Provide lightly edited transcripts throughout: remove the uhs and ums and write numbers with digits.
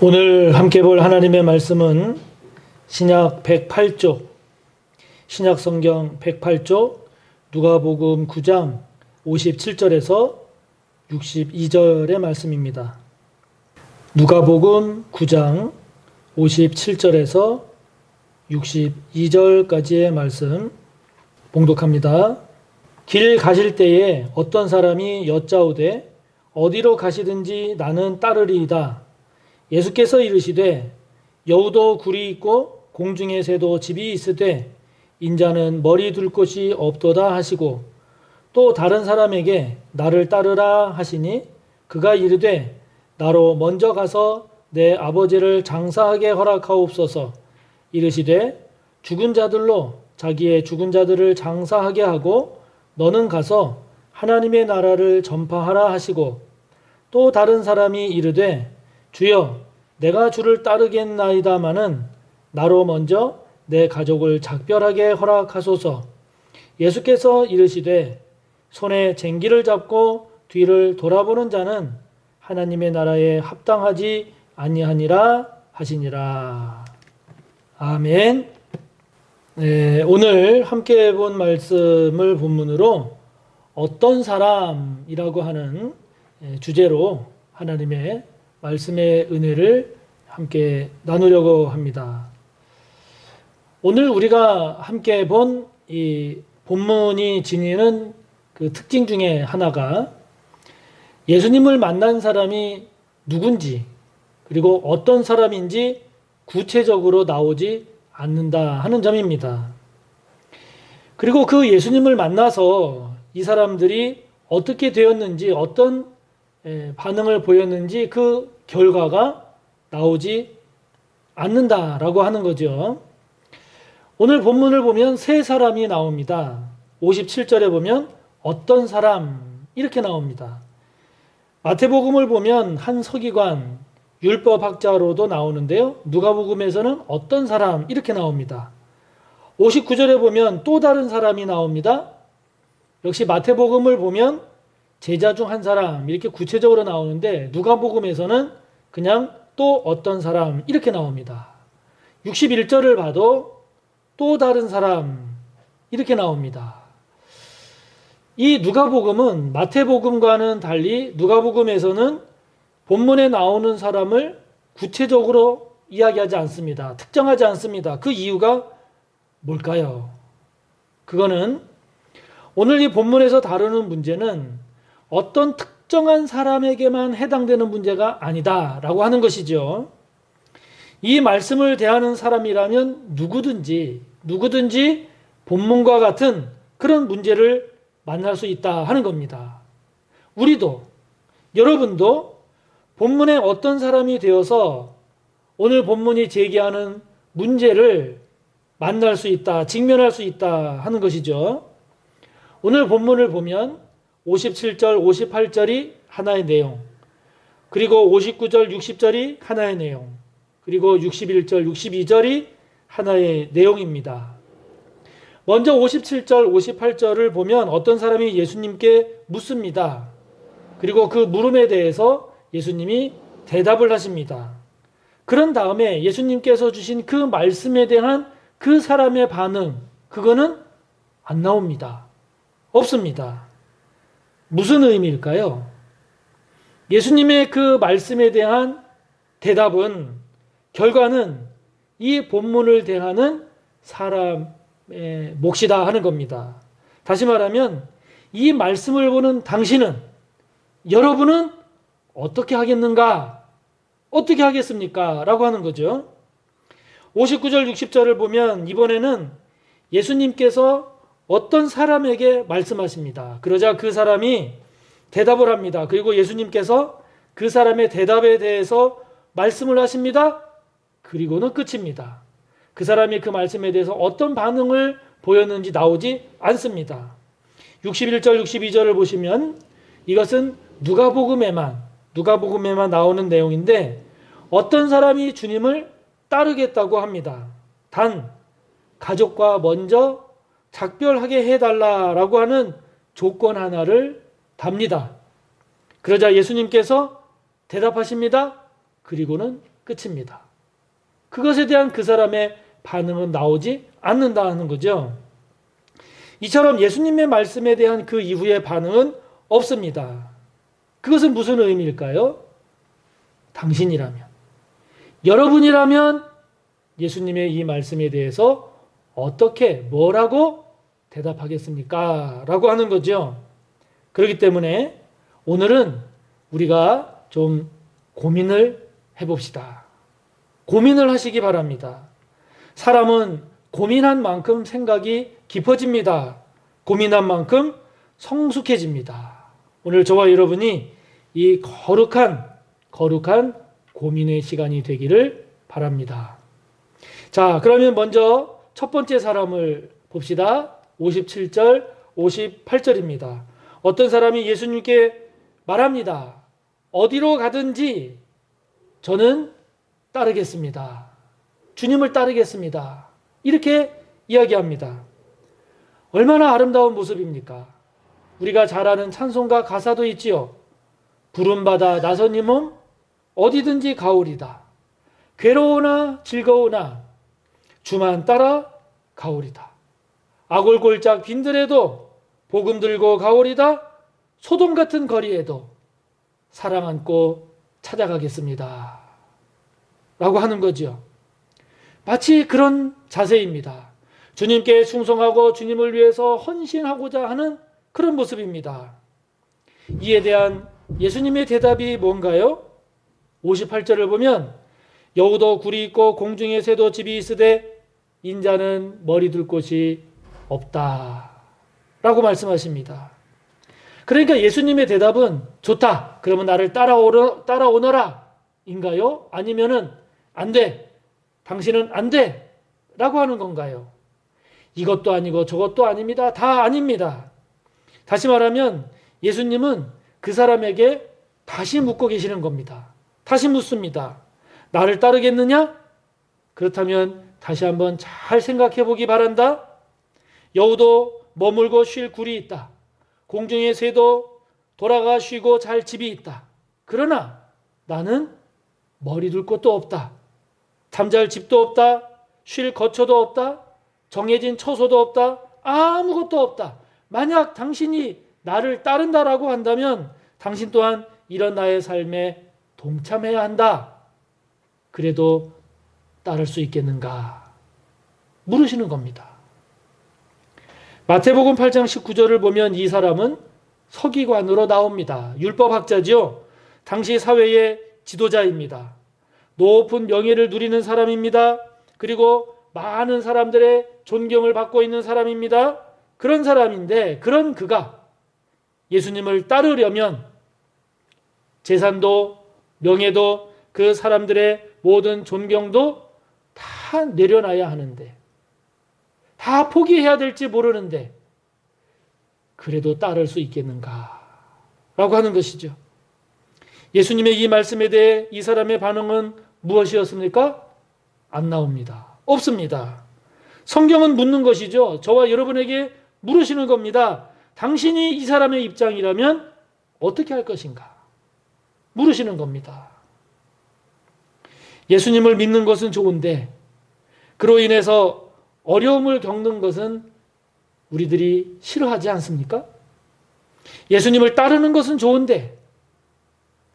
오늘 함께 볼 하나님의 말씀은 신약 108쪽, 신약 성경 108쪽, 누가복음 9장 57절에서 62절의 말씀입니다. 누가복음 9장 57절에서 62절까지의 말씀 봉독합니다. 길 가실 때에 어떤 사람이 여짜오되 어디로 가시든지 나는 따르리이다. 예수께서 이르시되 여우도 굴이 있고 공중에 새도 집이 있으되 인자는 머리 둘 곳이 없도다 하시고 또 다른 사람에게 나를 따르라 하시니 그가 이르되 나로 먼저 가서 내 아버지를 장사하게 허락하옵소서. 이르시되 죽은 자들로 자기의 죽은 자들을 장사하게 하고 너는 가서 하나님의 나라를 전파하라 하시고 또 다른 사람이 이르되 주여 내가 주를 따르겠나이다마는 나로 먼저 내 가족을 작별하게 허락하소서. 예수께서 이르시되 손에 쟁기를 잡고 뒤를 돌아보는 자는 하나님의 나라에 합당하지 아니하니라 하시니라. 아멘. 네, 오늘 함께 본 말씀을 본문으로 어떤 사람이라고 하는 주제로 하나님의 말씀의 은혜를 함께 나누려고 합니다. 오늘 우리가 함께 본 이 본문이 지니는 그 특징 중에 하나가 예수님을 만난 사람이 누군지 그리고 어떤 사람인지 구체적으로 나오지 않는다 하는 점입니다. 그리고 그 예수님을 만나서 이 사람들이 어떻게 되었는지 어떤 반응을 보였는지 그 결과가 나오지 않는다라고 하는 거죠. 오늘 본문을 보면 세 사람이 나옵니다. 57절에 보면 어떤 사람 이렇게 나옵니다. 마태복음을 보면 한 서기관, 율법학자로도 나오는데요. 누가복음에서는 어떤 사람 이렇게 나옵니다. 59절에 보면 또 다른 사람이 나옵니다. 역시 마태복음을 보면 제자 중 한 사람 이렇게 구체적으로 나오는데 누가복음에서는 그냥 또 어떤 사람 이렇게 나옵니다. 61절을 봐도 또 다른 사람 이렇게 나옵니다. 이 누가복음은 마태복음과는 달리 누가복음에서는 본문에 나오는 사람을 구체적으로 이야기하지 않습니다. 특정하지 않습니다. 그 이유가 뭘까요? 그거는 오늘 이 본문에서 다루는 문제는 어떤 특정한 사람에게만 해당되는 문제가 아니다라고 하는 것이죠. 이 말씀을 대하는 사람이라면 누구든지 본문과 같은 그런 문제를 만날 수 있다 하는 겁니다. 우리도 여러분도 본문의 어떤 사람이 되어서 오늘 본문이 제기하는 문제를 만날 수 있다, 직면할 수 있다 하는 것이죠. 오늘 본문을 보면 57절, 58절이 하나의 내용, 그리고 59절, 60절이 하나의 내용, 그리고 61절, 62절이 하나의 내용입니다. 먼저 57절, 58절을 보면 어떤 사람이 예수님께 묻습니다. 그리고 그 물음에 대해서 예수님이 대답을 하십니다. 그런 다음에 예수님께서 주신 그 말씀에 대한 그 사람의 반응, 그거는 안 나옵니다. 없습니다. 무슨 의미일까요? 예수님의 그 말씀에 대한 대답은, 결과는 이 본문을 대하는 사람의 몫이다 하는 겁니다. 다시 말하면 이 말씀을 보는 당신은, 여러분은 어떻게 하겠는가? 어떻게 하겠습니까? 라고 하는 거죠. 59절, 60절을 보면 이번에는 예수님께서 어떤 사람에게 말씀하십니다. 그러자 그 사람이 대답을 합니다. 그리고 예수님께서 그 사람의 대답에 대해서 말씀을 하십니다. 그리고는 끝입니다. 그 사람이 그 말씀에 대해서 어떤 반응을 보였는지 나오지 않습니다. 61절, 62절을 보시면 이것은 누가복음에만 나오는 내용인데 어떤 사람이 주님을 따르겠다고 합니다. 단 가족과 먼저 작별하게 해달라라고 하는 조건 하나를 답니다. 그러자 예수님께서 대답하십니다. 그리고는 끝입니다. 그것에 대한 그 사람의 반응은 나오지 않는다는 거죠. 이처럼 예수님의 말씀에 대한 그 이후의 반응은 없습니다. 그것은 무슨 의미일까요? 당신이라면, 여러분이라면 예수님의 이 말씀에 대해서 어떻게, 뭐라고 대답하겠습니까? 라고 하는 거죠. 그렇기 때문에 오늘은 우리가 좀 고민을 해봅시다. 고민을 하시기 바랍니다. 사람은 고민한 만큼 생각이 깊어집니다. 고민한 만큼 성숙해집니다. 오늘 저와 여러분이 이 거룩한 고민의 시간이 되기를 바랍니다. 자, 그러면 먼저 첫 번째 사람을 봅시다. 57절, 58절입니다. 어떤 사람이 예수님께 말합니다. 어디로 가든지 저는 따르겠습니다. 주님을 따르겠습니다. 이렇게 이야기합니다. 얼마나 아름다운 모습입니까? 우리가 잘 아는 찬송가 가사도 있지요. 부름받아 나선 이 몸 어디든지 가오리다. 괴로우나 즐거우나 주만 따라 가오리다. 아골골짝 빈들에도 복음 들고 가오리다. 소돔 같은 거리에도 사랑 안고 찾아가겠습니다. 라고 하는 거죠. 마치 그런 자세입니다. 주님께 충성하고 주님을 위해서 헌신하고자 하는 그런 모습입니다. 이에 대한 예수님의 대답이 뭔가요? 58절을 보면 여우도 굴이 있고 공중에 새도 집이 있으되 인자는 머리 둘 곳이 없다 라고 말씀하십니다. 그러니까 예수님의 대답은 좋다. 그러면 나를 따라오너라 인가요? 아니면은 안 돼. 당신은 안 돼. 라고 하는 건가요? 이것도 아니고 저것도 아닙니다. 다 아닙니다. 다시 말하면 예수님은 그 사람에게 다시 묻고 계시는 겁니다. 다시 묻습니다. 나를 따르겠느냐? 그렇다면 다시 한번 잘 생각해 보기 바란다. 여우도 머물고 쉴 굴이 있다. 공중의 새도 돌아가 쉬고 잘 집이 있다. 그러나 나는 머리 둘 곳도 없다. 잠잘 집도 없다. 쉴 거처도 없다. 정해진 처소도 없다. 아무것도 없다. 만약 당신이 나를 따른다라고 한다면 당신 또한 이런 나의 삶에 동참해야 한다. 그래도 따를 수 있겠는가? 물으시는 겁니다. 마태복음 8장 19절을 보면 이 사람은 서기관으로 나옵니다. 율법학자죠. 당시 사회의 지도자입니다. 높은 명예를 누리는 사람입니다. 그리고 많은 사람들의 존경을 받고 있는 사람입니다. 그런 사람인데 그런 그가 예수님을 따르려면 재산도 명예도 그 사람들의 모든 존경도 다 내려놔야 하는데 다 포기해야 될지 모르는데 그래도 따를 수 있겠는가? 라고 하는 것이죠. 예수님의 이 말씀에 대해 이 사람의 반응은 무엇이었습니까? 안 나옵니다. 없습니다. 성경은 묻는 것이죠. 저와 여러분에게 물으시는 겁니다. 당신이 이 사람의 입장이라면 어떻게 할 것인가? 물으시는 겁니다. 예수님을 믿는 것은 좋은데 그로 인해서 어려움을 겪는 것은 우리들이 싫어하지 않습니까? 예수님을 따르는 것은 좋은데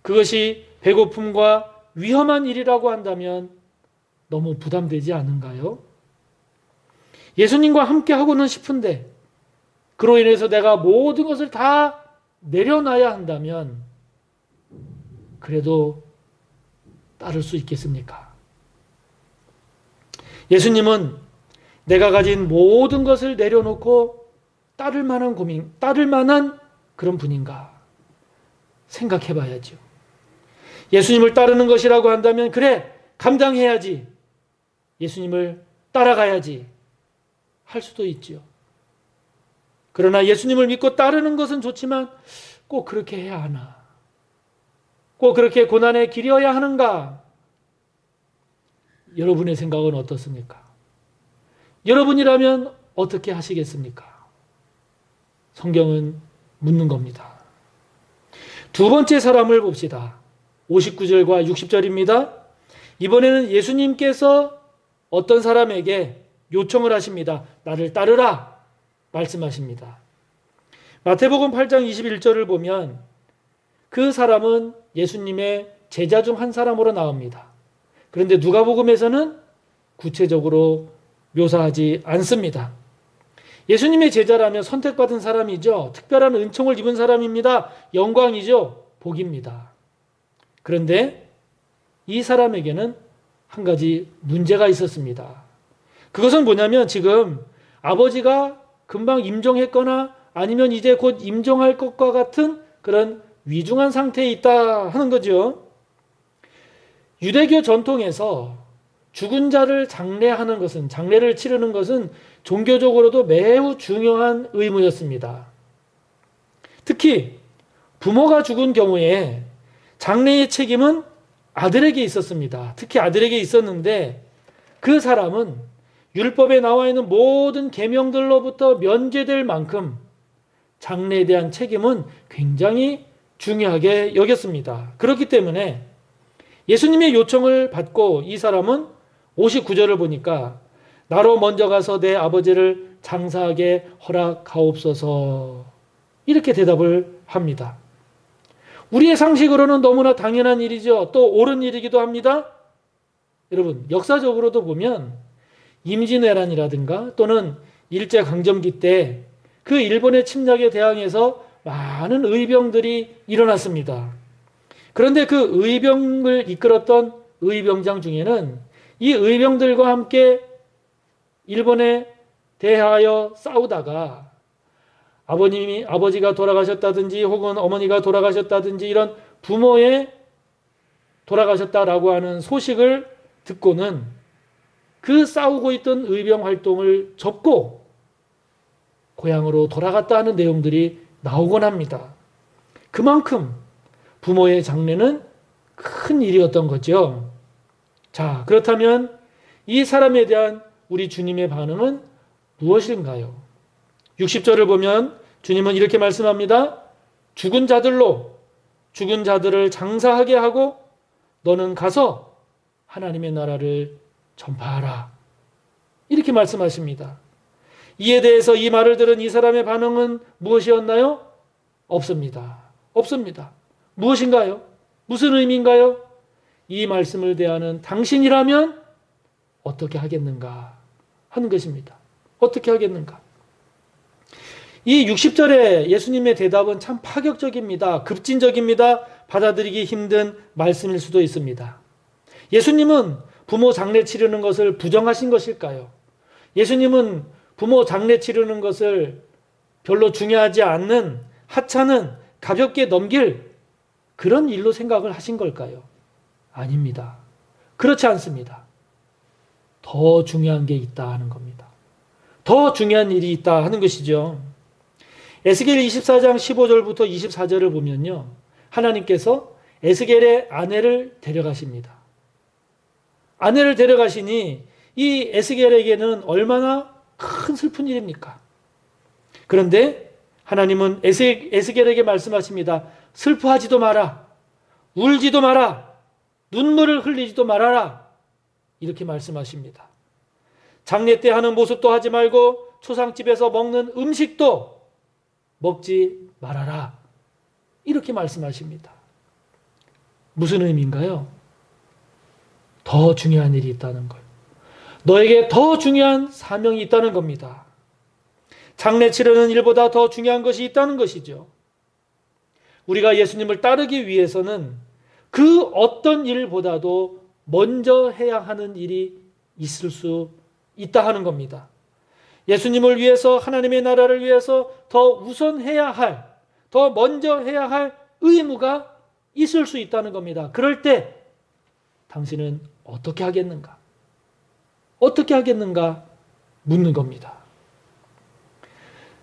그것이 배고픔과 위험한 일이라고 한다면 너무 부담되지 않은가요? 예수님과 함께 하고는 싶은데 그로 인해서 내가 모든 것을 다 내려놔야 한다면 그래도 따를 수 있겠습니까? 예수님은 내가 가진 모든 것을 내려놓고 따를 만한 그런 분인가 생각해 봐야죠. 예수님을 따르는 것이라고 한다면 그래 감당해야지. 예수님을 따라가야지 할 수도 있죠. 그러나 예수님을 믿고 따르는 것은 좋지만 꼭 그렇게 해야 하나? 꼭 그렇게 고난의 길이어야 하는가? 여러분의 생각은 어떻습니까? 여러분이라면 어떻게 하시겠습니까? 성경은 묻는 겁니다. 두 번째 사람을 봅시다. 59절과 60절입니다. 이번에는 예수님께서 어떤 사람에게 요청을 하십니다. 나를 따르라 말씀하십니다. 마태복음 8장 21절을 보면 그 사람은 예수님의 제자 중 한 사람으로 나옵니다. 그런데 누가복음에서는 구체적으로 묘사하지 않습니다. 예수님의 제자라면 선택받은 사람이죠. 특별한 은총을 입은 사람입니다. 영광이죠. 복입니다. 그런데 이 사람에게는 한 가지 문제가 있었습니다. 그것은 뭐냐면 지금 아버지가 금방 임종했거나 아니면 이제 곧 임종할 것과 같은 그런 위중한 상태에 있다 하는 거죠. 유대교 전통에서 죽은 자를 장례하는 것은, 장례를 치르는 것은 종교적으로도 매우 중요한 의무였습니다. 특히 부모가 죽은 경우에 장례의 책임은 아들에게 있었습니다. 특히 아들에게 있었는데 그 사람은 율법에 나와 있는 모든 계명들로부터 면제될 만큼 장래에 대한 책임은 굉장히 중요하게 여겼습니다. 그렇기 때문에 예수님의 요청을 받고 이 사람은 59절을 보니까 나로 먼저 가서 내 아버지를 장사하게 허락하옵소서 이렇게 대답을 합니다. 우리의 상식으로는 너무나 당연한 일이죠. 또 옳은 일이기도 합니다. 여러분 역사적으로도 보면 임진왜란이라든가 또는 일제강점기 때 그 일본의 침략에 대항해서 많은 의병들이 일어났습니다. 그런데 그 의병을 이끌었던 의병장 중에는 이 의병들과 함께 일본에 대하여 싸우다가 아버지가 돌아가셨다든지 혹은 어머니가 돌아가셨다든지 이런 부모의 돌아가셨다라고 하는 소식을 듣고는 그 싸우고 있던 의병 활동을 접고 고향으로 돌아갔다 하는 내용들이 나오곤 합니다. 그만큼 부모의 장례는 큰 일이었던 거죠. 자, 그렇다면 이 사람에 대한 우리 주님의 반응은 무엇인가요? 60절을 보면 주님은 이렇게 말씀합니다. 죽은 자들을 장사하게 하고 너는 가서 하나님의 나라를 전파하라. 이렇게 말씀하십니다. 이에 대해서 이 말을 들은 이 사람의 반응은 무엇이었나요? 없습니다. 무엇인가요? 무슨 의미인가요? 이 말씀을 대하는 당신이라면 어떻게 하겠는가 하는 것입니다. 어떻게 하겠는가? 이 60절의 예수님의 대답은 참 파격적입니다. 급진적입니다. 받아들이기 힘든 말씀일 수도 있습니다. 예수님은 부모 장례 치르는 것을 부정하신 것일까요? 예수님은 부모 장례 치르는 것을 별로 중요하지 않는 하찮은 가볍게 넘길 그런 일로 생각을 하신 걸까요? 아닙니다. 그렇지 않습니다. 더 중요한 게 있다 하는 겁니다. 더 중요한 일이 있다 하는 것이죠. 에스겔 24장 15절부터 24절을 보면요. 하나님께서 에스겔의 아내를 데려가십니다. 아내를 데려가시니 이 에스겔에게는 얼마나 큰 슬픈 일입니까? 그런데 하나님은 에스겔에게 말씀하십니다. 슬퍼하지도 마라. 울지도 마라. 눈물을 흘리지도 말아라. 이렇게 말씀하십니다. 장례 때 하는 모습도 하지 말고 초상집에서 먹는 음식도 먹지 말아라. 이렇게 말씀하십니다. 무슨 의미인가요? 더 중요한 일이 있다는 걸. 너에게 더 중요한 사명이 있다는 겁니다. 장례 치르는 일보다 더 중요한 것이 있다는 것이죠. 우리가 예수님을 따르기 위해서는 그 어떤 일보다도 먼저 해야 하는 일이 있을 수 있다 하는 겁니다. 예수님을 위해서 하나님의 나라를 위해서 더 우선해야 할, 더 먼저 해야 할 의무가 있을 수 있다는 겁니다. 그럴 때 당신은 어떻게 하겠는가? 어떻게 하겠는가 묻는 겁니다.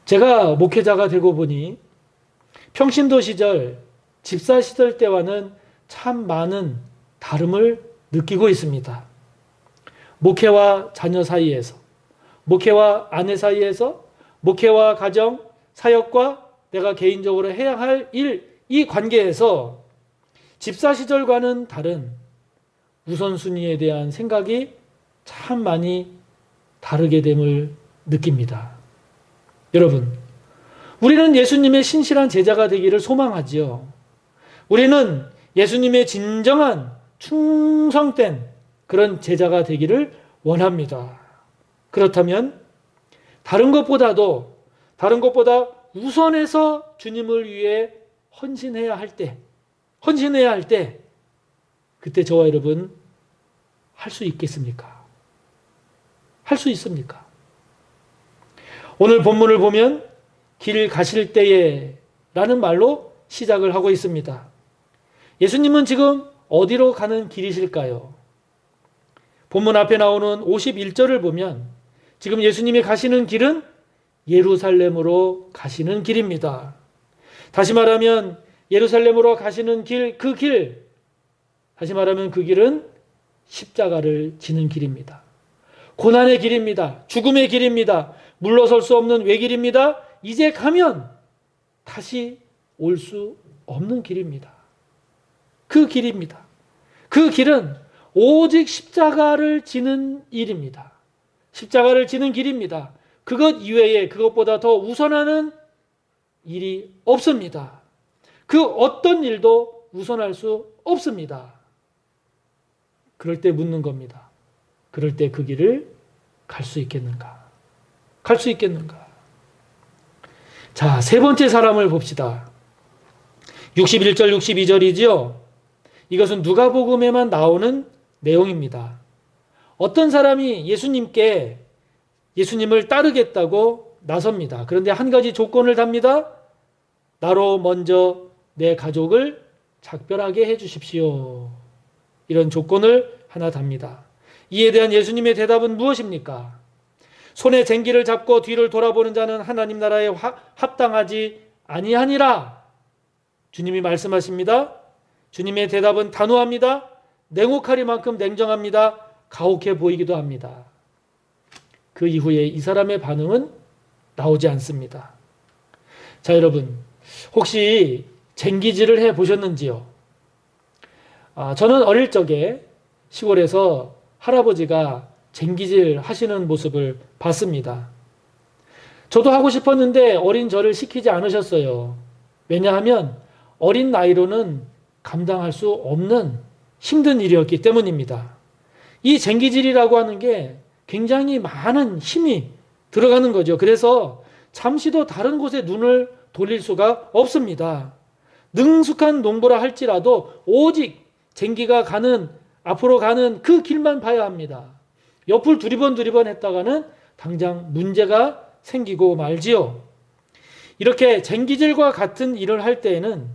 제가 목회자가 되고 보니 평신도 시절, 집사 시절 때와는 참 많은 다름을 느끼고 있습니다. 목회와 자녀 사이에서, 목회와 아내 사이에서, 목회와 가정, 사역과 내가 개인적으로 해야 할 일, 이 관계에서 집사 시절과는 다른 우선순위에 대한 생각이 참 많이 다르게 됨을 느낍니다. 여러분, 우리는 예수님의 신실한 제자가 되기를 소망하지요. 우리는 예수님의 진정한 충성된 그런 제자가 되기를 원합니다. 그렇다면 다른 것보다 우선해서 주님을 위해 헌신해야 할 때, 그때 저와 여러분 할 수 있겠습니까? 할 수 있습니까? 오늘 본문을 보면 길 가실 때에 라는 말로 시작을 하고 있습니다. 예수님은 지금 어디로 가는 길이실까요? 본문 앞에 나오는 51절을 보면 지금 예수님이 가시는 길은 예루살렘으로 가시는 길입니다. 다시 말하면 예루살렘으로 가시는 길, 다시 말하면 그 길은 십자가를 지는 길입니다. 고난의 길입니다. 죽음의 길입니다. 물러설 수 없는 외길입니다. 이제 가면 다시 올 수 없는 길입니다. 그 길입니다. 그 길은 오직 십자가를 지는 일입니다. 십자가를 지는 길입니다. 그것 이외에 그것보다 더 우선하는 일이 없습니다. 그 어떤 일도 우선할 수 없습니다. 그럴 때 묻는 겁니다. 그럴 때 그 길을 갈 수 있겠는가? 갈 수 있겠는가? 자, 세 번째 사람을 봅시다. 61절, 62절이지요. 이것은 누가복음에만 나오는 내용입니다. 어떤 사람이 예수님을 따르겠다고 나섭니다. 그런데 한 가지 조건을 답니다. 나로 먼저 내 가족을 작별하게 해주십시오. 이런 조건을 하나 답니다. 이에 대한 예수님의 대답은 무엇입니까? 손에 쟁기를 잡고 뒤를 돌아보는 자는 하나님 나라에 합당하지 아니하니라. 주님이 말씀하십니다. 주님의 대답은 단호합니다. 냉혹하리만큼 냉정합니다. 가혹해 보이기도 합니다. 그 이후에 이 사람의 반응은 나오지 않습니다. 자, 여러분, 혹시 쟁기질을 해 보셨는지요? 저는 어릴 적에 시골에서 할아버지가 쟁기질 하시는 모습을 봤습니다. 저도 하고 싶었는데 어린 저를 시키지 않으셨어요. 왜냐하면 어린 나이로는 감당할 수 없는 힘든 일이었기 때문입니다. 이 쟁기질이라고 하는 게 굉장히 많은 힘이 들어가는 거죠. 그래서 잠시도 다른 곳에 눈을 돌릴 수가 없습니다. 능숙한 농부라 할지라도 오직 쟁기가 앞으로 가는 그 길만 봐야 합니다. 옆을 두리번 했다가는 당장 문제가 생기고 말지요. 이렇게 쟁기질과 같은 일을 할 때에는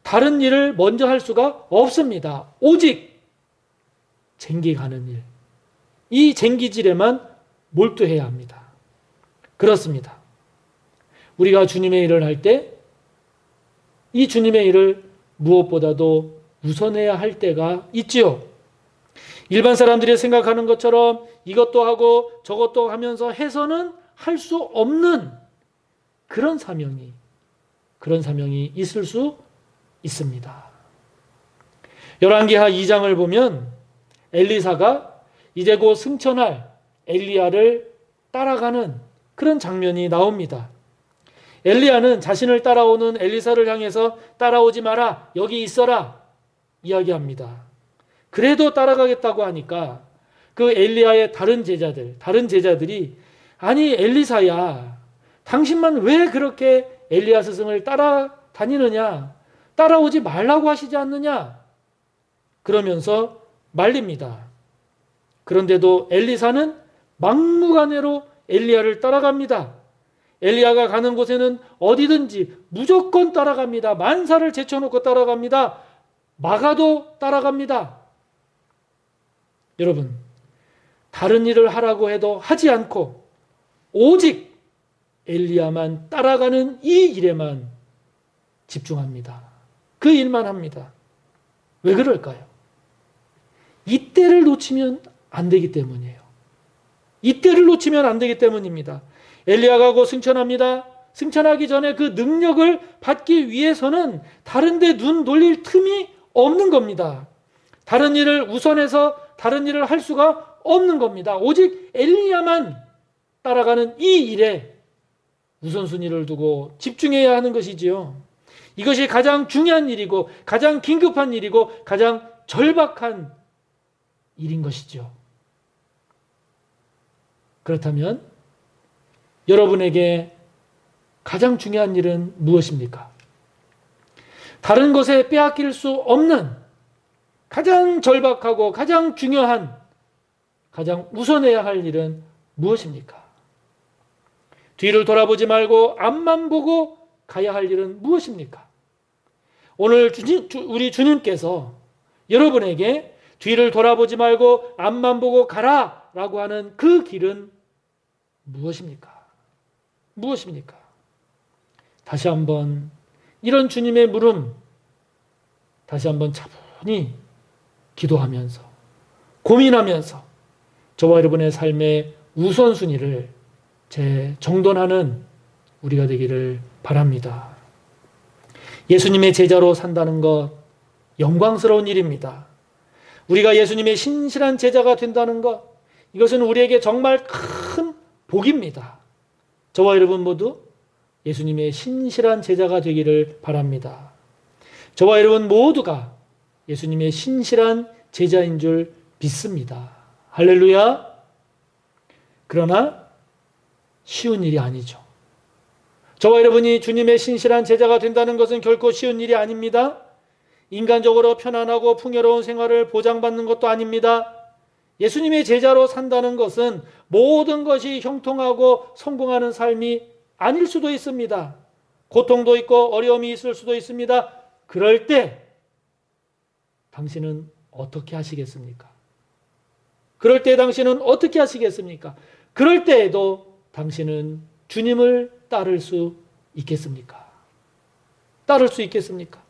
다른 일을 먼저 할 수가 없습니다. 오직 쟁기 가는 일. 이 쟁기질에만 몰두해야 합니다. 그렇습니다. 우리가 주님의 일을 할 때 이 주님의 일을 무엇보다도 우선해야 할 때가 있지요. 일반 사람들이 생각하는 것처럼 이것도 하고 저것도 하면서 해서는 할 수 없는 그런 사명이 있을 수 있습니다. 열왕기하 2장을 보면 엘리사가 이제 곧 승천할 엘리야를 따라가는 그런 장면이 나옵니다. 엘리야는 자신을 따라오는 엘리사를 향해서 따라오지 마라, 여기 있어라 이야기합니다. 그래도 따라가겠다고 하니까 그 엘리야의 다른 제자들이 아니 엘리사야, 당신만 왜 그렇게 엘리야 스승을 따라다니느냐, 따라오지 말라고 하시지 않느냐 그러면서 말립니다. 그런데도 엘리사는 막무가내로 엘리야를 따라갑니다. 엘리야가 가는 곳에는 어디든지 무조건 따라갑니다. 만사를 제쳐놓고 따라갑니다. 막아도 따라갑니다. 여러분, 다른 일을 하라고 해도 하지 않고 오직 엘리야만 따라가는 이 일에만 집중합니다. 그 일만 합니다. 왜 그럴까요? 이때를 놓치면 안 되기 때문이에요. 이때를 놓치면 안 되기 때문입니다. 엘리야가 곧 승천합니다. 승천하기 전에 그 능력을 받기 위해서는 다른 데 눈 돌릴 틈이 없는 겁니다. 다른 일을 우선해서 다른 일을 할 수가 없는 겁니다. 오직 엘리야만 따라가는 이 일에 우선순위를 두고 집중해야 하는 것이지요. 이것이 가장 중요한 일이고 가장 긴급한 일이고 가장 절박한 일인 것이죠. 그렇다면 여러분에게 가장 중요한 일은 무엇입니까? 다른 것에 빼앗길 수 없는 가장 절박하고 가장 중요한 가장 우선해야 할 일은 무엇입니까? 뒤를 돌아보지 말고 앞만 보고 가야 할 일은 무엇입니까? 오늘 우리 주님께서 여러분에게 뒤를 돌아보지 말고 앞만 보고 가라 라고 하는 그 길은 무엇입니까? 무엇입니까? 다시 한번 이런 주님의 물음 다시 한번 차분히 기도하면서 고민하면서 저와 여러분의 삶의 우선순위를 재정돈하는 우리가 되기를 바랍니다. 예수님의 제자로 산다는 것 영광스러운 일입니다. 우리가 예수님의 신실한 제자가 된다는 것 이것은 우리에게 정말 큰 복입니다. 저와 여러분 모두 예수님의 신실한 제자가 되기를 바랍니다. 저와 여러분 모두가 예수님의 신실한 제자인 줄 믿습니다. 할렐루야. 그러나 쉬운 일이 아니죠. 저와 여러분이 주님의 신실한 제자가 된다는 것은 결코 쉬운 일이 아닙니다. 인간적으로 편안하고 풍요로운 생활을 보장받는 것도 아닙니다. 예수님의 제자로 산다는 것은 모든 것이 형통하고 성공하는 삶이 아닐 수도 있습니다. 고통도 있고 어려움이 있을 수도 있습니다. 그럴 때 당신은 어떻게 하시겠습니까? 그럴 때 당신은 어떻게 하시겠습니까? 그럴 때에도 당신은 주님을 따를 수 있겠습니까? 따를 수 있겠습니까?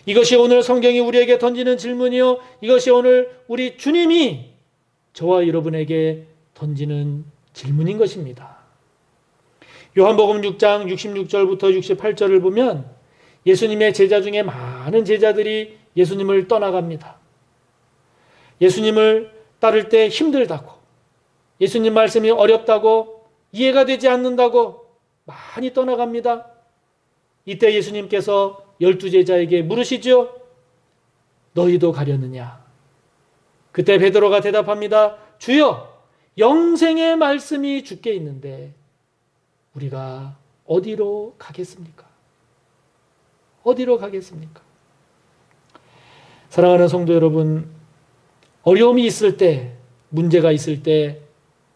이것이 오늘 성경이 우리에게 던지는 질문이요. 이것이 오늘 우리 주님이 저와 여러분에게 던지는 질문인 것입니다. 요한복음 6장 66절부터 68절을 보면 예수님의 제자 중에 많은 제자들이 예수님을 떠나갑니다. 예수님을 따를 때 힘들다고, 예수님 말씀이 어렵다고, 이해가 되지 않는다고 많이 떠나갑니다. 이때 예수님께서 12제자에게 물으시죠. 너희도 가려느냐? 그때 베드로가 대답합니다. 주여, 영생의 말씀이 주께 있는데 우리가 어디로 가겠습니까? 어디로 가겠습니까? 사랑하는 성도 여러분, 어려움이 있을 때, 문제가 있을 때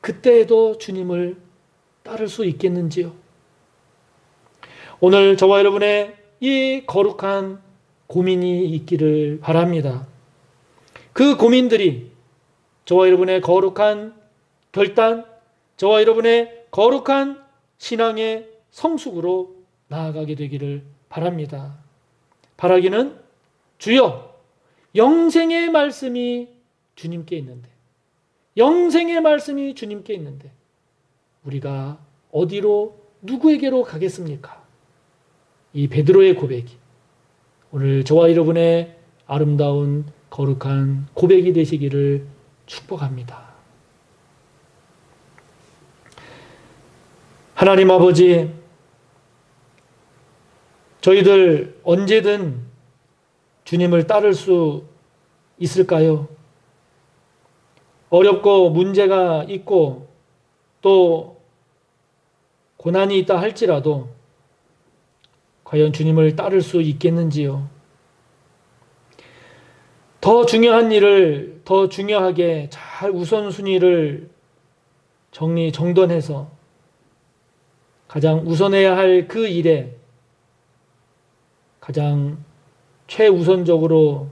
그때에도 주님을 따를 수 있겠는지요? 오늘 저와 여러분의 이 거룩한 고민이 있기를 바랍니다. 그 고민들이 저와 여러분의 거룩한 결단, 저와 여러분의 거룩한 신앙의 성숙으로 나아가게 되기를 바랍니다. 바라기는 주여, 영생의 말씀이 주님께 있는데, 영생의 말씀이 주님께 있는데 우리가 어디로 누구에게로 가겠습니까? 이 베드로의 고백이 오늘 저와 여러분의 아름다운 거룩한 고백이 되시기를 축복합니다. 하나님 아버지, 저희들 언제든 주님을 따를 수 있을까요? 어렵고 문제가 있고 또 고난이 있다 할지라도 과연 주님을 따를 수 있겠는지요? 더 중요한 일을 더 중요하게 잘 우선순위를 정돈해서 가장 우선해야 할 그 일에 가장 최우선적으로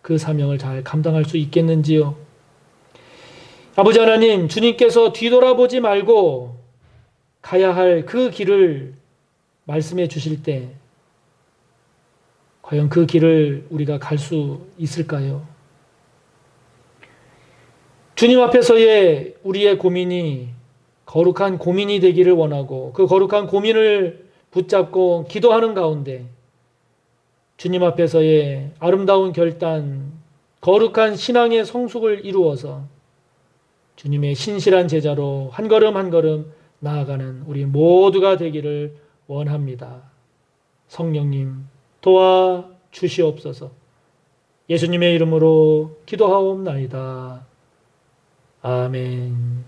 그 사명을 잘 감당할 수 있겠는지요? 아버지 하나님, 주님께서 뒤돌아보지 말고 가야 할 그 길을 말씀해 주실 때 과연 그 길을 우리가 갈 수 있을까요? 주님 앞에서의 우리의 고민이 거룩한 고민이 되기를 원하고 그 거룩한 고민을 붙잡고 기도하는 가운데 주님 앞에서의 아름다운 결단, 거룩한 신앙의 성숙을 이루어서 주님의 신실한 제자로 한 걸음 한 걸음 나아가는 우리 모두가 되기를 원합니다. 성령님 도와 주시옵소서. 예수님의 이름으로 기도하옵나이다. 아멘.